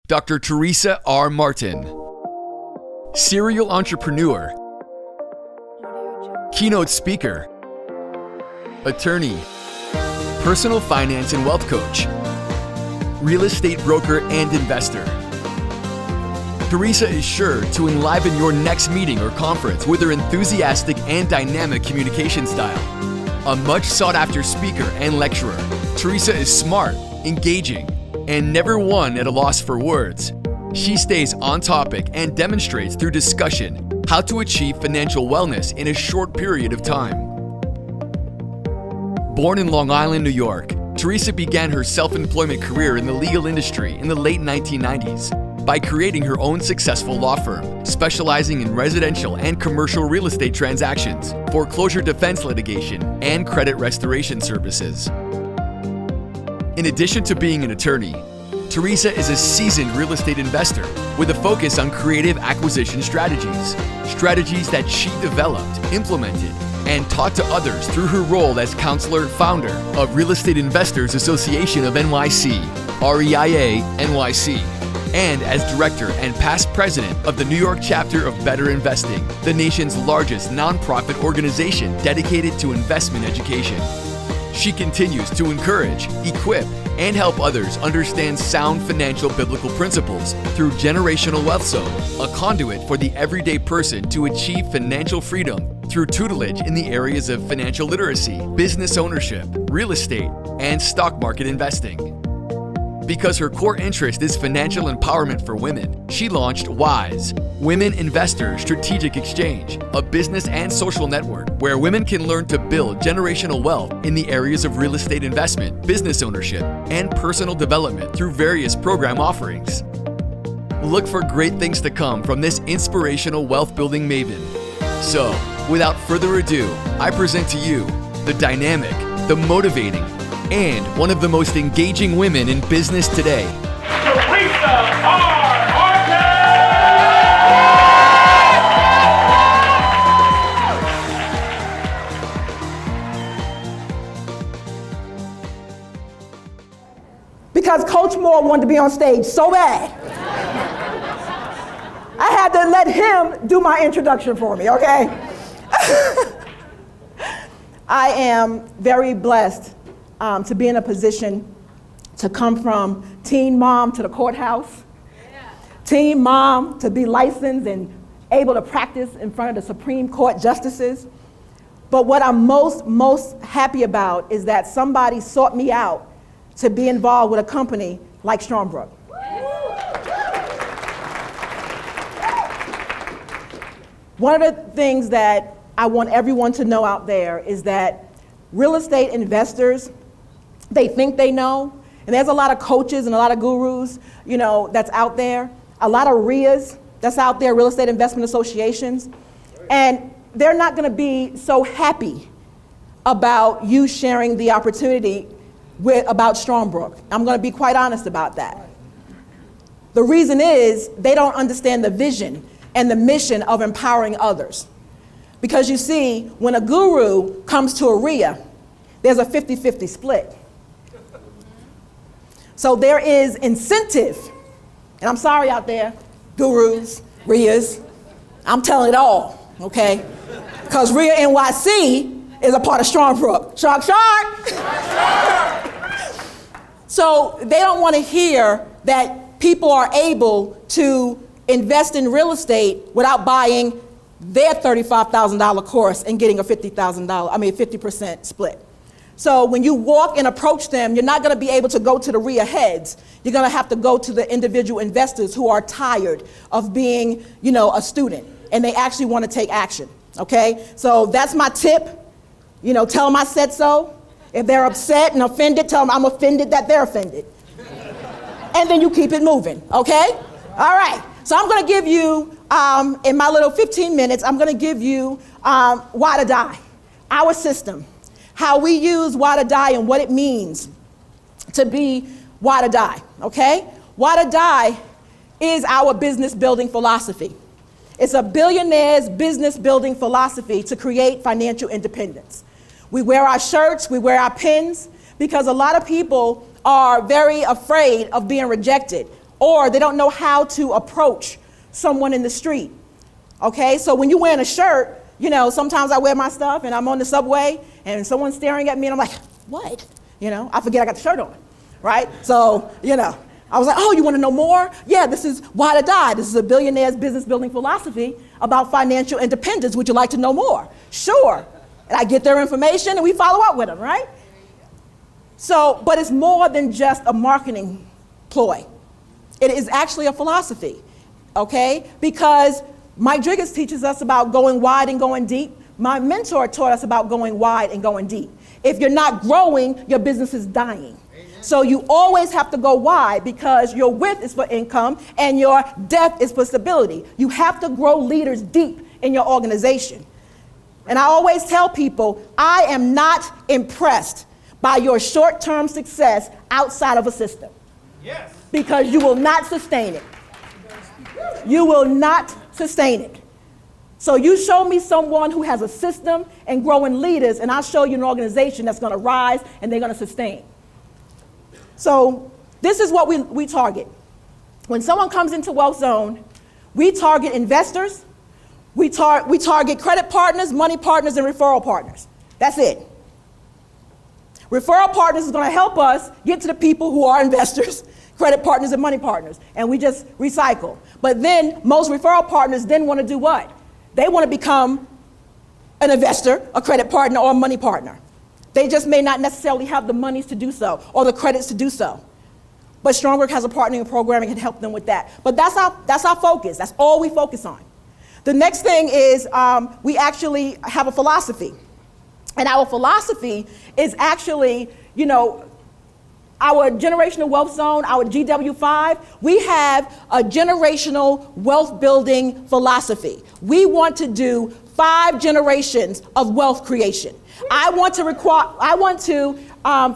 Dr. Teresa R. Martin. Serial entrepreneur, keynote speaker, attorney, personal finance and wealth coach, real estate broker and investor. Teresa is sure to enliven your next meeting or conference with her enthusiastic and dynamic communication style. A much sought-after speaker and lecturer, Teresa is smart, engaging, and never one at a loss for words. She stays on topic and demonstrates through discussion how to achieve financial wellness in a short period of time. Born in Long Island, New York, Teresa began her self-employment career in the legal industry in the late 1990s by creating her own successful law firm, specializing in residential and commercial real estate transactions, foreclosure defense litigation, and credit restoration services. In addition to being an attorney, Teresa is a seasoned real estate investor with a focus on creative acquisition strategies that she developed, implemented, and taught to others through her role as counselor, founder of Real Estate Investors Association of NYC, REIA NYC, and as director and past president of the New York chapter of Better Investing, the nation's largest nonprofit organization dedicated to investment education. She continues to encourage, equip, and help others understand sound financial biblical principles through Generational Wealth Zone, a conduit for the everyday person to achieve financial freedom through tutelage in the areas of financial literacy, business ownership, real estate, and stock market investing. Because her core interest is financial empowerment for women, she launched WISE, Women Investors Strategic Exchange, a business and social network where women can learn to build generational wealth in the areas of real estate investment, business ownership, and personal development through various program offerings. Look for great things to come from this inspirational wealth-building maven. So, without further ado, I present to you the dynamic, the motivating, and one of the most engaging women in business today, Teresa R. Martin! Because Coach Moore wanted to be on stage so bad, I had to let him do my introduction for me, okay? I am very blessed to be in a position to come from teen mom to the courthouse, teen mom to be licensed and able to practice in front of the Supreme Court justices. But what I'm most happy about is that somebody sought me out to be involved with a company like Strongbrook. One of the things that I want everyone to know out there is that real estate investors, they think they know, and there's a lot of coaches and a lot of gurus, that's out there, a lot of REIAs that's out there, real estate investment associations, and they're not going to be so happy about you sharing the opportunity about Strongbrook. I'm going to be quite honest about that. The reason is they don't understand the vision and the mission of empowering others. Because you see, when a guru comes to a REIA, there's a 50-50 split. So there is incentive, and I'm sorry out there, gurus, REIAs, I'm telling it all, okay? Because REIA NYC is a part of Strongbrook. Shark, shark! So they don't want to hear that people are able to invest in real estate without buying their $35,000 course and getting a $50% split. So when you walk and approach them, you're not going to be able to go to the REIA heads. You're going to have to go to the individual investors who are tired of being, a student, and they actually want to take action, okay? So that's my tip. Tell them I said so. If they're upset and offended, tell them I'm offended that they're offended. And then you keep it moving, okay? All right. So I'm going to give you, in my little 15 minutes, I'm going to give you Why to Die, our system, how we use Why to Die and what it means to be Why to Die, okay? Why to Die is our business building philosophy. It's a billionaire's business building philosophy to create financial independence. We wear our shirts, we wear our pins, because a lot of people are very afraid of being rejected. or they don't know how to approach someone in the street. Okay, so when you're wearing a shirt, you know, sometimes I wear my stuff and I'm on the subway and someone's staring at me and I'm like, what? You know, I forget I got the shirt on, right? So, you know, I was like, oh, you want to know more? Yeah, this is Why to Die. This is a billionaire's business building philosophy about financial independence. Would you like to know more? Sure. And I get their information and we follow up with them, right? So, but it's more than just a marketing ploy. It is actually a philosophy, okay? Because Mike Driggers teaches us about going wide and going deep. My mentor taught us about going wide and going deep. If you're not growing, your business is dying. So you always have to go wide because your width is for income and your depth is for stability. You have to grow leaders deep in your organization. And I always tell people, I am not impressed by your short-term success outside of a system. Yes. Because you will not sustain it. You will not sustain it. So you show me someone who has a system and growing leaders, and I'll show you an organization that's going to rise and they're going to sustain. So this is what we target. When someone comes into Wealth Zone, we target investors, we target credit partners, money partners, and referral partners. That's it. Referral partners is going to help us get to the people who are investors, credit partners, and money partners, and we just recycle. But then most referral partners then want to do what? They want to become an investor, a credit partner, or a money partner. They just may not necessarily have the monies to do so or the credits to do so. But Strongbrook has a partnering program and can help them with that. But that's our focus. That's all we focus on. The next thing is we actually have a philosophy. And our philosophy is actually, you know, our generational wealth zone, our GW5, we have a generational wealth building philosophy. We want to do 5 generations of wealth creation. I want to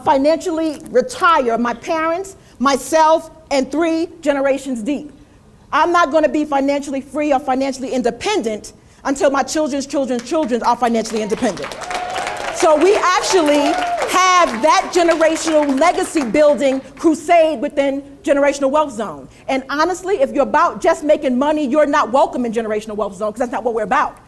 financially retire my parents, myself, and 3 generations deep. I'm not going to be financially free or financially independent until my children's children's children are financially independent. So we actually have that generational legacy building crusade within Generational Wealth Zone. And honestly, if you're about just making money, you're not welcome in Generational Wealth Zone because that's not what we're about.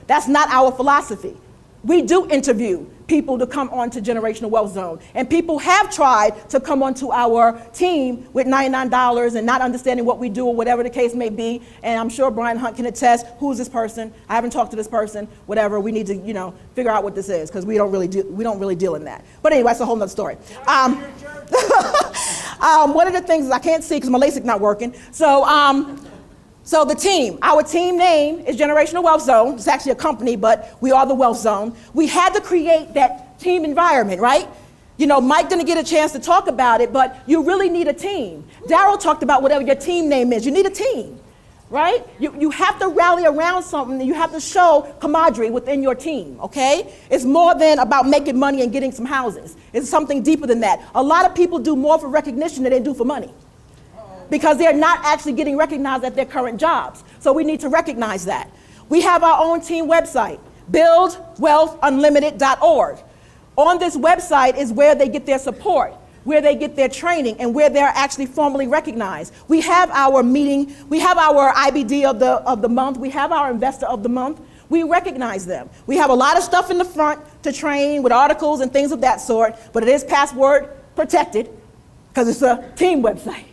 That's not our philosophy. We do interview people to come onto Generational Wealth Zone. And people have tried to come onto our team with $99 and not understanding what we do or whatever the case may be. And I'm sure Brian Hunt can attest, who's this person? I haven't talked to this person, whatever. We need to, you know, figure out what this is because we don't really deal in that. But anyway, that's a whole nother story. One of the things is I can't see because my LASIK not working. So the team, our team name is Generational Wealth Zone. It's actually a company, but we are the Wealth Zone. We had to create that team environment, right? You know, Mike didn't get a chance to talk about it, but you really need a team. Darryl talked about whatever your team name is. You need a team, right? You have to rally around something and you have to show camaraderie within your team, okay? It's more than about making money and getting some houses. It's something deeper than that. A lot of people do more for recognition than they do for money, because they're not actually getting recognized at their current jobs. So we need to recognize that. We have our own team website, buildwealthunlimited.org. On this website is where they get their support, where they get their training, and where they're actually formally recognized. We have our meeting, we have our IBD of the month, we have our investor of the month. We recognize them. We have a lot of stuff in the front to train with articles and things of that sort, but it is password protected because it's a team website.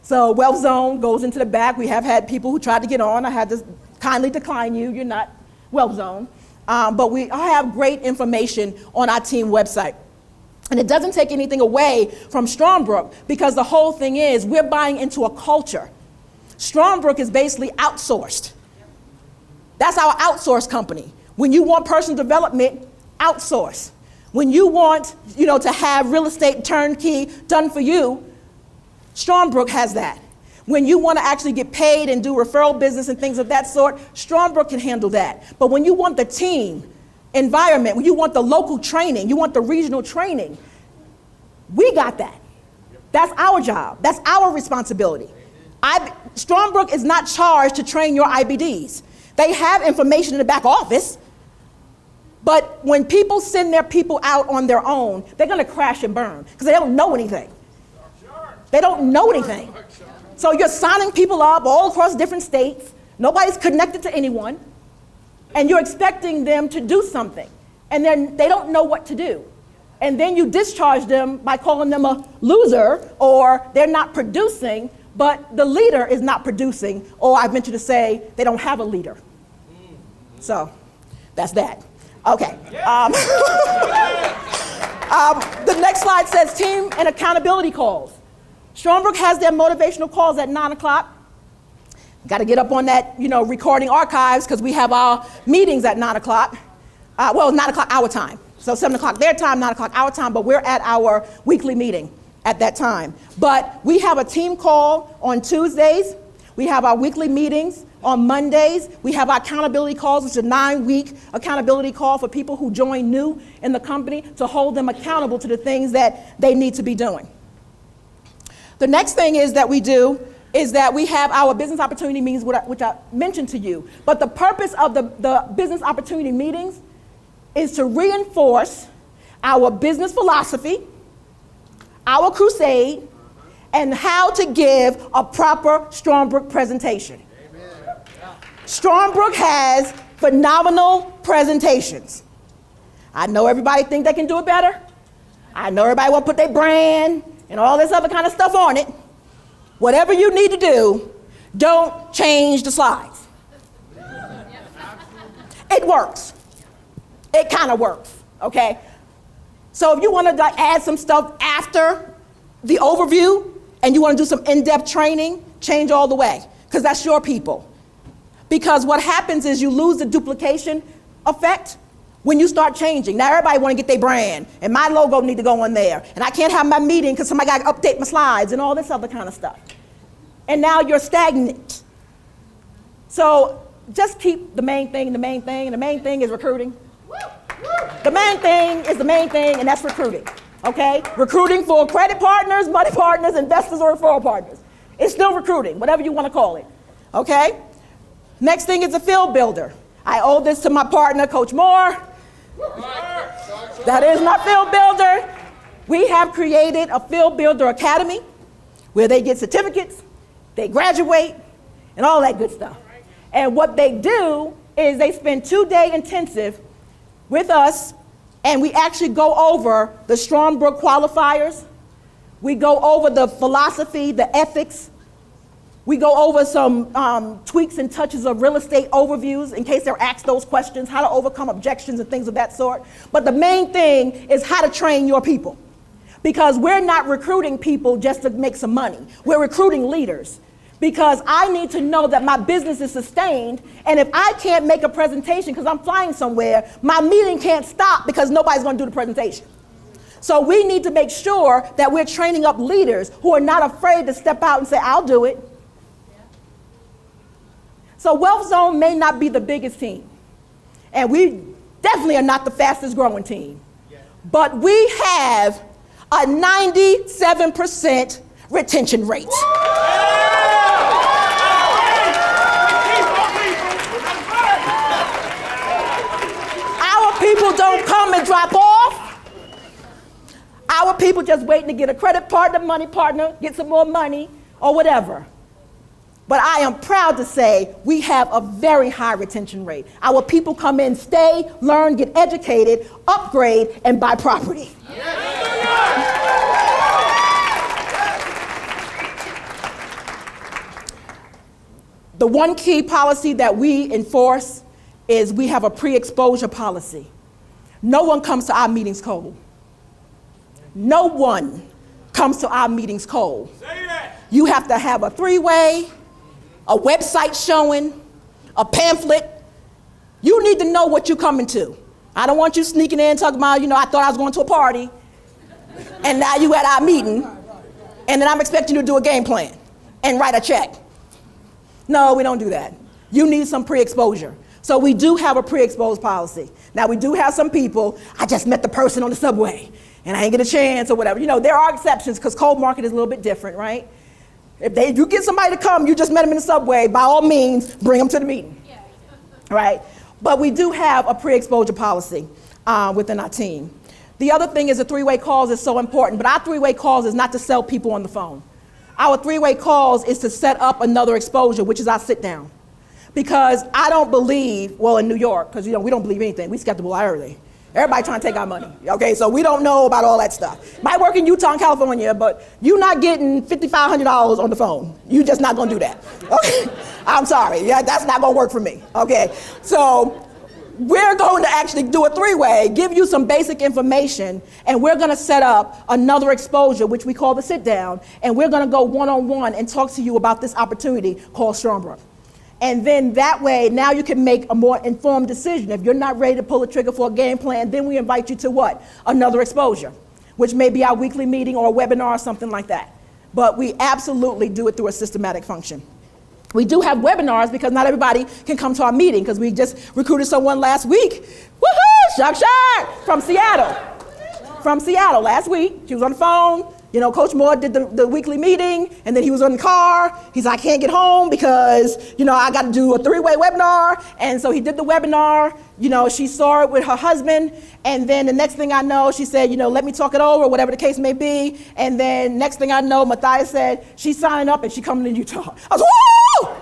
So Wealth Zone goes into the back. We have had people who tried to get on. I had to kindly decline you. You're not Wealth Zone. But I have great information on our team website. And it doesn't take anything away from Strongbrook because the whole thing is we're buying into a culture. Strongbrook is basically outsourced. That's our outsource company. When you want personal development, outsource. When you want, you know, to have real estate turnkey done for you, Strongbrook has that. When you want to actually get paid and do referral business and things of that sort, Strongbrook can handle that. But when you want the team environment, when you want the local training, you want the regional training, we got that. That's our job. That's our responsibility. Strongbrook is not charged to train your IBDs. They have information in the back office, but when people send their people out on their own, they're going to crash and burn because they don't know anything. They don't know anything. So you're signing people up all across different states. Nobody's connected to anyone. And you're expecting them to do something. And then they don't know what to do. And then you discharge them by calling them a loser, or they're not producing, but the leader is not producing, or I venture to say they don't have a leader. So that's that. Okay. The next slide says team and accountability calls. Strongbrook has their motivational calls at 9 o'clock. Got to get up on that, recording archives, because we have our meetings at 9 o'clock. 9 o'clock our time. So 7 o'clock their time, 9 o'clock our time, but we're at our weekly meeting at that time. But we have a team call on Tuesdays. We have our weekly meetings on Mondays. We have our accountability calls, which is a 9-week accountability call for people who join new in the company to hold them accountable to the things that they need to be doing. The next thing is that we do is that we have our business opportunity meetings, which I mentioned to you. But the purpose of the business opportunity meetings is to reinforce our business philosophy, our crusade, and how to give a proper Strongbrook presentation. Amen. Strongbrook has phenomenal presentations. I know everybody think they can do it better. I know everybody want to put their brand and all this other kind of stuff on it. Whatever you need to do, don't change the slides. It works. It kind of works, okay? So if you want to add some stuff after the overview and you want to do some in-depth training, change all the way, because that's your people. Because what happens is you lose the duplication effect when you start changing. Now everybody want to get their brand, and my logo need to go on there, and I can't have my meeting because somebody got to update my slides and all this other kind of stuff. And now you're stagnant. So just keep the main thing, and the main thing is recruiting. The main thing is the main thing, and that's recruiting, okay? Recruiting for credit partners, money partners, investors, or referral partners. It's still recruiting, whatever you want to call it, okay? Next thing is a field builder. I owe this to my partner, Coach Moore. That is my field builder. We have created a Field Builder Academy where they get certificates, they graduate, and all that good stuff. And what they do is they spend 2-day intensive with us, and we actually go over the Strongbrook qualifiers. We go over the philosophy, the ethics. We go over some tweaks and touches of real estate overviews in case they're asked those questions, how to overcome objections and things of that sort. But the main thing is how to train your people. Because we're not recruiting people just to make some money. We're recruiting leaders. Because I need to know that my business is sustained, and if I can't make a presentation because I'm flying somewhere, my meeting can't stop because nobody's going to do the presentation. So we need to make sure that we're training up leaders who are not afraid to step out and say, I'll do it. So Wealth Zone may not be the biggest team, and we definitely are not the fastest growing team, but we have a 97% retention rate. Our people don't come and drop off. Our people just waiting to get a credit partner, money partner, get some more money, or whatever. But I am proud to say we have a very high retention rate. Our people come in, stay, learn, get educated, upgrade, and buy property. The one key policy that we enforce is we have a pre-exposure policy. No one comes to our meetings cold. No one comes to our meetings cold. You have to have a 3-way, a website showing, a pamphlet. You need to know what you're coming to. I don't want you sneaking in talking about, I thought I was going to a party, and now you at our meeting, and then I'm expecting you to do a game plan and write a check. No, we don't do that. You need some pre-exposure. So we do have a pre-exposed policy. Now we do have some people, I just met the person on the subway, and I ain't get a chance or whatever. There are exceptions because cold market is a little bit different, right? If you get somebody to come, you just met them in the subway, by all means, bring them to the meeting, right? But we do have a pre-exposure policy within our team. The other thing is the 3-way calls is so important, but our 3-way calls is not to sell people on the phone. our three-way calls is to set up another exposure, which is our sit down. Because I don't believe, well, in New York, because we don't believe anything. We skeptical about everything. Everybody trying to take our money. Okay, so we don't know about all that stuff. Might work in Utah and California, but you're not getting $5,500 on the phone. You're just not gonna do that. Okay, I'm sorry. Yeah, that's not gonna work for me. Okay, so we're going to actually do a three-way, give you some basic information, and we're gonna set up another exposure, which we call the sit down, and we're gonna go one-on-one and talk to you about this opportunity called Strongbrook. And then that way, now you can make a more informed decision. If you're not ready to pull the trigger for a game plan, then we invite you to what? Another exposure, which may be our weekly meeting or a webinar or something like that. But we absolutely do it through a systematic function. We do have webinars because not everybody can come to our meeting, because we just recruited someone last week. Woohoo! Shock! From Seattle. From Seattle last week. She was on the phone. You know, Coach Moore did the weekly meeting, and then he was in the car. He's like, I can't get home because, I got to do a three-way webinar. And so he did the webinar. She saw it with her husband. And then the next thing I know, she said, let me talk it over, whatever the case may be. And then next thing I know, Matthias said, she's signing up and she's coming to Utah. I was, whoa!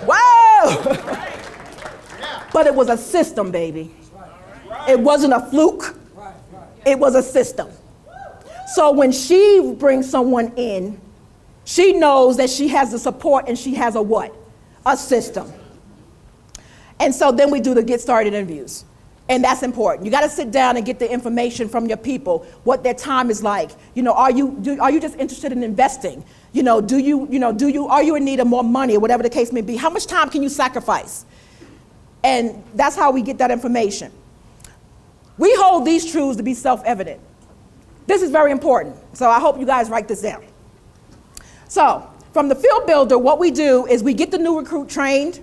Wow! But it was a system, baby. It wasn't a fluke. It was a system. So when she brings someone in, she knows that she has the support and she has a what? A system. And so then we do the get started interviews. And that's important. You got to sit down and get the information from your people, what their time is like. Are you just interested in investing? Are you in need of more money or whatever the case may be? How much time can you sacrifice? And that's how we get that information. We hold these truths to be self-evident. This is very important, so I hope you guys write this down. So, from the field builder, what we do is we get the new recruit trained,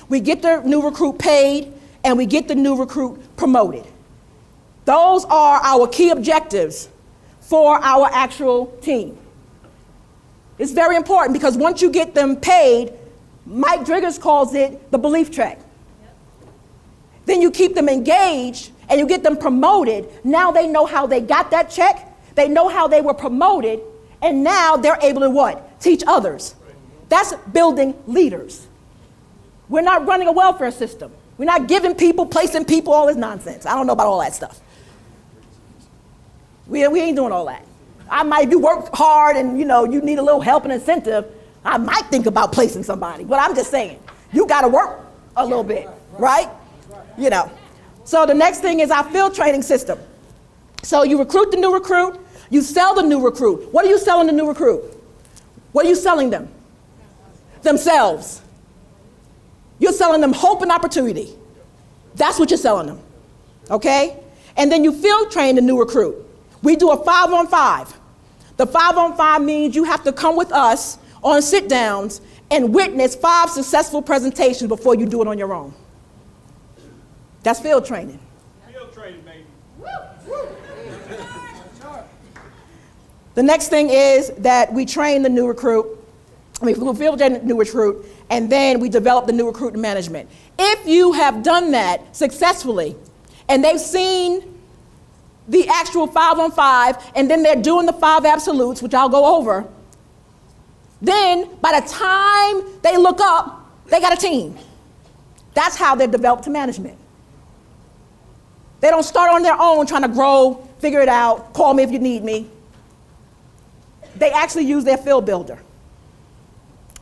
we get the new recruit paid, and we get the new recruit promoted. Those are our key objectives for our actual team. It's very important because once you get them paid, Mike Driggers calls it the belief track. Then you keep them engaged and you get them promoted. Now they know how they got that check. They know how they were promoted, and now they're able to what? Teach others. That's building leaders. We're not running a welfare system. We're not giving people, placing people, all this nonsense. I don't know about all that stuff. We ain't doing all that. If you work hard and you need a little help and incentive, I might think about placing somebody, but I'm just saying, you gotta work a little bit, right? So the next thing is our field training system. So you recruit the new recruit, you sell the new recruit. What are you selling the new recruit? What are you selling them? Themselves. You're selling them hope and opportunity. That's what you're selling them, okay? And then you field train the new recruit. We do a 5-on-5. The 5-on-5 means you have to come with us on sit downs and witness 5 successful presentations before you do it on your own. That's field training. Field training, baby. The next thing is that we train the new recruit, we field train the new recruit, and then we develop the new recruit management. If you have done that successfully, and they've seen the actual 5-on-5, and then they're doing the 5 absolutes, which I'll go over, then by the time they look up, they got a team. That's how they're developed to management. They don't start on their own trying to grow, figure it out, call me if you need me. They actually use their field builder.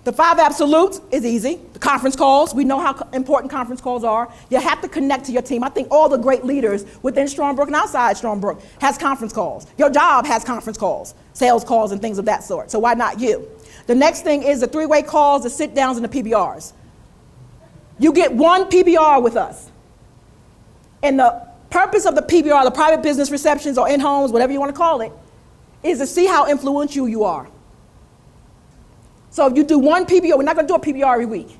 The 5 absolutes is easy. The conference calls, we know how important conference calls are. You have to connect to your team. I think all the great leaders within Strongbrook and outside Strongbrook has conference calls. Your job has conference calls, sales calls and things of that sort. So why not you? The next thing is the 3-way calls, the sit downs and the PBRs. You get 1 PBR with us. And the purpose of the PBR, the private business receptions or in-homes, whatever you want to call it, is to see how influential you are. So if you do 1 PBR, we're not going to do a PBR every week.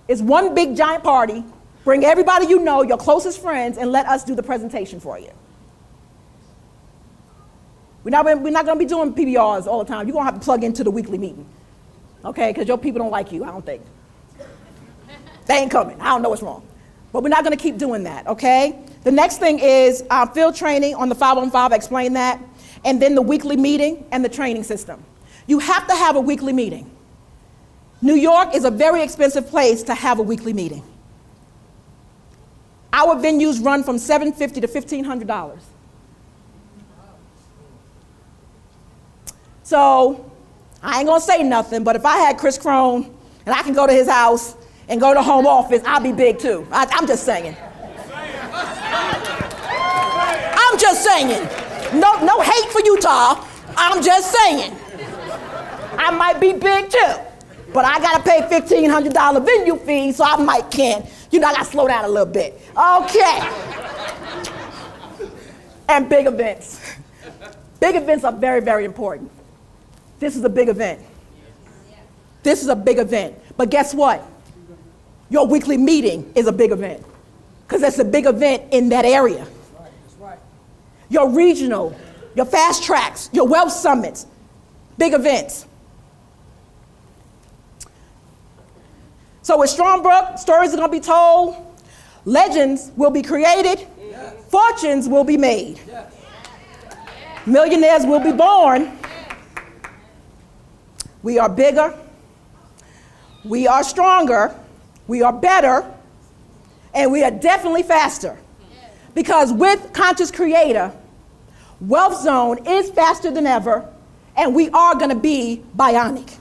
It's 1 big giant party. Bring everybody you know, your closest friends, and let us do the presentation for you. We're not going to be doing PBRs all the time. You're going to have to plug into the weekly meeting, okay? Because your people don't like you, I don't think. They ain't coming. I don't know what's wrong. But we're not going to keep doing that, okay? The next thing is field training on the 5-on-5. I explained that. And then the weekly meeting and the training system. You have to have a weekly meeting. New York is a very expensive place to have a weekly meeting. Our venues run from $750 to $1,500. So I ain't gonna say nothing, but if I had Chris Crone and I can go to his house and go to home office, I'll be big too. I'm just saying. I'm just saying. No hate for Utah. I'm just saying. I might be big too, but I gotta pay $1,500 venue fee, so I might can. I gotta slow down a little bit. Okay. And big events. Big events are very, very important. This is a big event. This is a big event. But guess what? Your weekly meeting is a big event, because it's a big event in that area. Your regional, your fast tracks, your wealth summits, big events. So with Strongbrook, stories are going to be told, legends will be created, fortunes will be made, millionaires will be born. We are bigger, we are stronger, we are better, and we are definitely faster. Because with Conscious Creator, Wealth Zone is faster than ever, and we are going to be bionic.